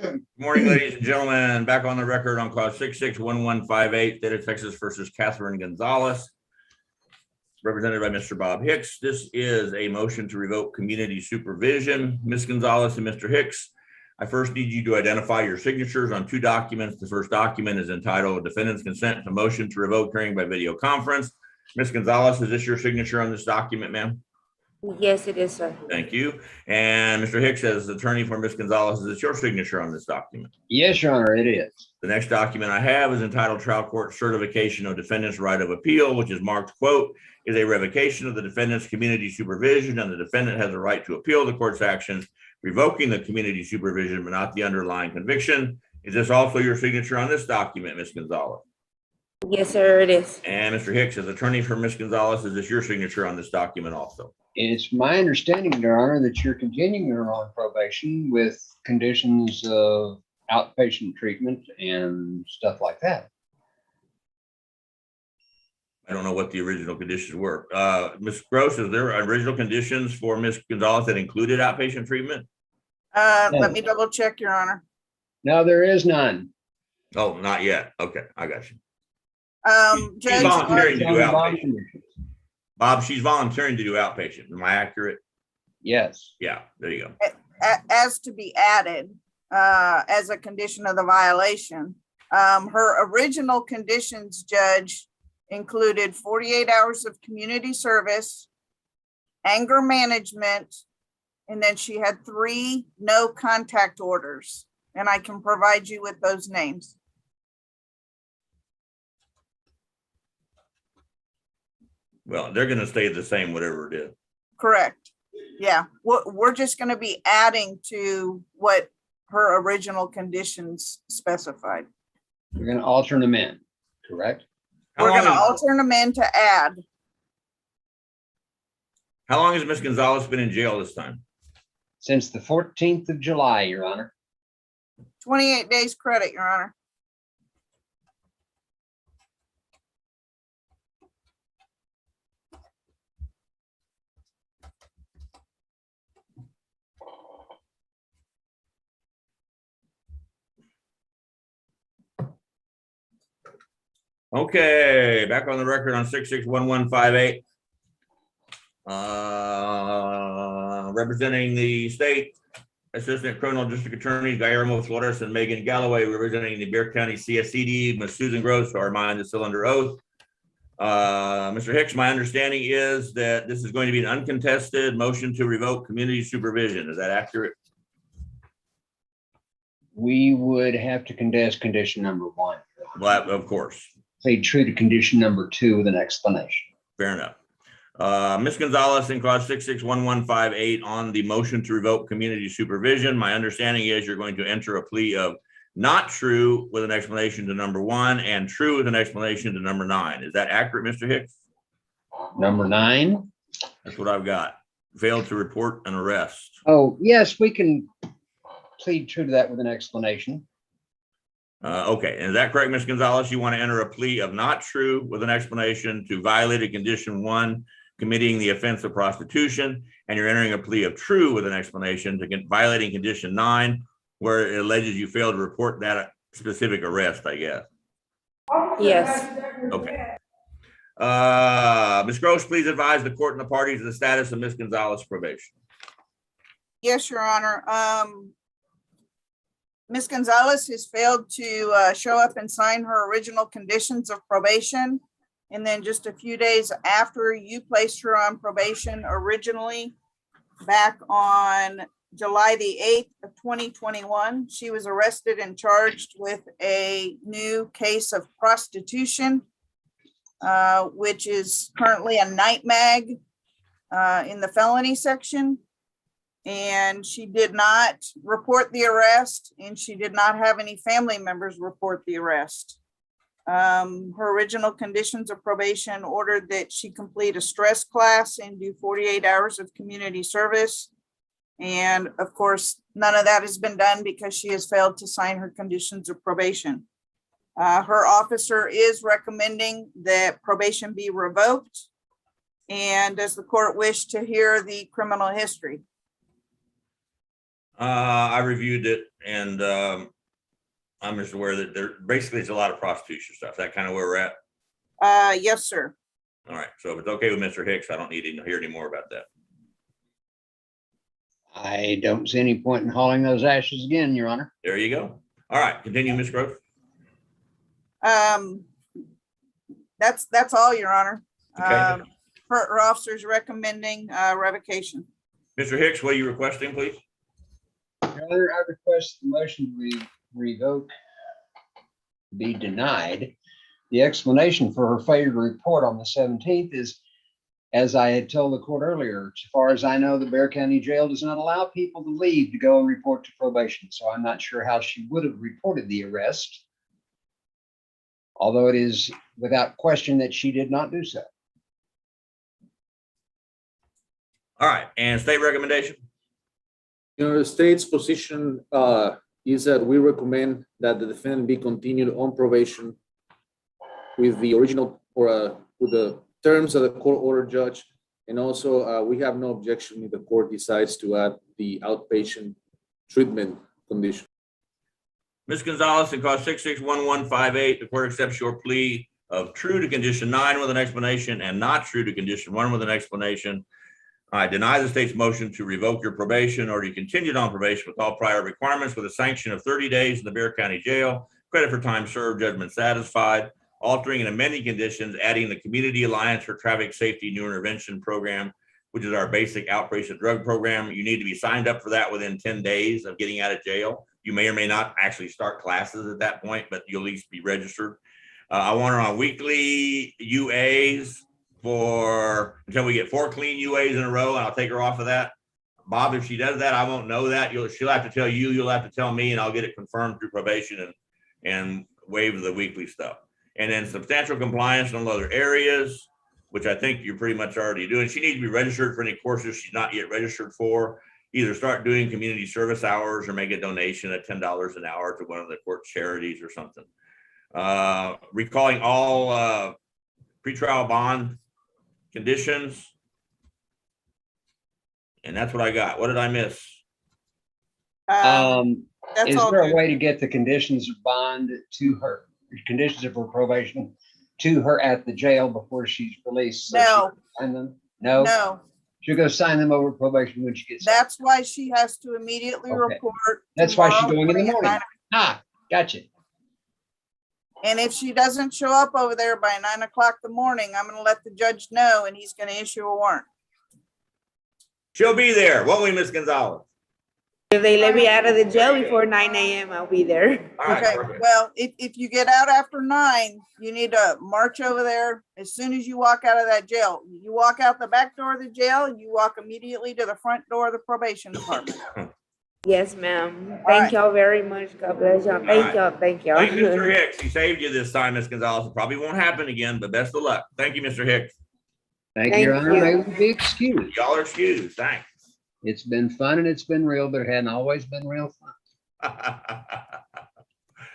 Good morning, ladies and gentlemen. Back on the record on call 661-158, State of Texas versus Catherine Gonzalez, represented by Mr. Bob Hicks. This is a motion to revoke community supervision. Ms. Gonzalez and Mr. Hicks, I first need you to identify your signatures on two documents. The first document is entitled Defendant's Consent to Motion to Revoke Hearing by Video Conference. Ms. Gonzalez, is this your signature on this document, ma'am? Yes, it is, sir. Thank you. And Mr. Hicks, as attorney for Ms. Gonzalez, is this your signature on this document? Yes, Your Honor, it is. The next document I have is entitled Trial Court Certification of Defendant's Right of Appeal, which is marked, quote, is a revocation of the defendant's community supervision, and the defendant has a right to appeal the court's actions revoking the community supervision, but not the underlying conviction. Is this also your signature on this document, Ms. Gonzalez? Yes, sir, it is. And Mr. Hicks, as attorney for Ms. Gonzalez, is this your signature on this document also? It's my understanding, Your Honor, that you're continuing her on probation with conditions of outpatient treatment and stuff like that. I don't know what the original conditions were. Ms. Gross, is there original conditions for Ms. Gonzalez that included outpatient treatment? Let me double check, Your Honor. No, there is none. Oh, not yet. Okay, I got you. Judge, volunteering to do Bond outpatient. conditions. Bob, she's volunteering to do outpatient. Am I accurate? Yes. Yeah, there you go. as to be added as a condition of the violation, her original conditions, Judge, included 48 hours of community service, anger management, and then she had 3 no contact orders. And I can provide you with those names. Well, they're going to stay the same, whatever it is. Correct. Yeah, we're just going to be adding to what her original conditions specified. We're going to alter them in, correct? We're going to alter them in to add. How long has Ms. Gonzalez been in jail this time? Since the 14th of July, Your Honor. 28 days credit, Your Honor. Okay, back on the record on 661-158. Representing the state, Assistant Criminal District Attorneys Guillermo Flores and Megan Galloway, representing the Bexar County CSCD, Ms. Susan Gross, our mind is still under oath. Mr. Hicks, my understanding is that this is going to be an uncontested motion to revoke community supervision. Is that accurate? We would have to contest condition number 1. Well, of course. Say true to condition number 2 with an explanation. Fair enough. Ms. Gonzalez in clause 661-158 on the motion to revoke community supervision. My understanding is you're going to enter a plea of not true with an explanation to number 1 and true with an explanation to number 9. Is that accurate, Mr. Hicks? Number 9. That's what I've got. Failed to report an arrest. Oh, yes, we can plead true to that with an explanation. Okay, is that correct, Ms. Gonzalez? You want to enter a plea of not true with an explanation to violate a condition 1, committing the offense of prostitution, and you're entering a plea of true with an explanation to violating condition 9, where it alleges you failed to report that specific arrest, I guess. Yes. Okay. Ms. Gross, please advise the court and the parties of the status of Ms. Gonzalez's probation. Yes, Your Honor. Ms. Gonzalez has failed to show up and sign her original conditions of probation. And then just a few days after you placed her on probation originally, back on July the 8th of 2021, she was arrested and charged with a new case of prostitution, which is currently a night mag in the felony section. And she did not report the arrest, and she did not have any family members report the arrest. Her original conditions of probation ordered that she complete a stress class and do 48 hours of community service. And of course, none of that has been done because she has failed to sign her conditions of probation. Her officer is recommending that probation be revoked. And does the court wish to hear the criminal history? I reviewed it and I'm just aware that basically it's a lot of prostitution stuff. Is that kind of where we're at? Yes, sir. All right. So if it's okay with Mr. Hicks, I don't need to hear any more about that. I don't see any point in hauling those ashes again, Your Honor. There you go. All right. Continue, Ms. Groves. That's all, Your Honor. Okay. Her officer's recommending revocation. Mr. Hicks, what are you requesting, please? Your Honor, I request the motion we revoke be denied. The explanation for her failure to report on the 17th is, as I had told the court earlier, as far as I know, the Bexar County Jail does not allow people to leave to go and report to probation. So I'm not sure how she would have reported the arrest, although it is without question that she did not do so. All right. And state recommendation? The state's position is that we recommend that the defendant be continued on probation with the original or with the terms of the court order, judge. And also we have no objection if the court decides to add the outpatient treatment condition. Ms. Gonzalez, in cause 6611158, the court accepts your plea of true to condition 9 with an explanation and not true to condition 1 with an explanation. I deny the state's motion to revoke your probation or to continue on probation with all prior requirements with a sanction of 30 days in the Bexar County Jail, credit for time served, judgment satisfied, altering and amending conditions, adding the Community Alliance for Traffic Safety New Intervention Program, which is our basic outpatient drug program. You need to be signed up for that within 10 days of getting out of jail. You may or may not actually start classes at that point, but you'll at least be registered. I want her on weekly UAs until we get 4 clean UAs in a row, and I'll take her off of that. Bob, if she does that, I won't know that. She'll have to tell you, you'll have to tell me, and I'll get it confirmed through probation and waive the weekly stuff. And then substantial compliance in all other areas, which I think you're pretty much already doing. She needs to be registered for any courses she's not yet registered for. Either start doing community service hours or make a donation at $10 an hour to one of the court charities or something. Recalling all pretrial bond conditions. And that's what I got. What did I miss? That's Is all there a good. way to get the conditions of bond to her, conditions of her probation to her at the jail before she's released? So she No. can sign them? No, No, she'll go sign them over probation when she gets out. that's why she has to immediately Okay. report. That's why she's tomorrow going in the morning at morning. 9. Gotcha. And if she doesn't show up over there by 9 o'clock in the morning, I'm gonna let the judge know and he's gonna issue a warrant. She'll be there, won't we, Ms. Gonzalez? If they let me out of the jail before 9 a.m., I'll be there. All right, Okay, perfect. well, if you get out after 9, you need to march over there as soon as you walk out of that jail. You walk out the back door of the jail and you walk immediately to the front door of the probation department. Yes, ma'am. right. Thank y'all very much. God bless y'all. Thank y'all. Thank y'all. Thank you, Mr. Hicks. He saved you this time, Ms. Gonzalez. It probably won't happen again, but best of luck. Thank you, Mr. Hicks. Thank you, Your Thank Honor. you. May we be excused. Y'all are excused. Thanks. It's been fun and it's been real, but it hadn't always been real fun.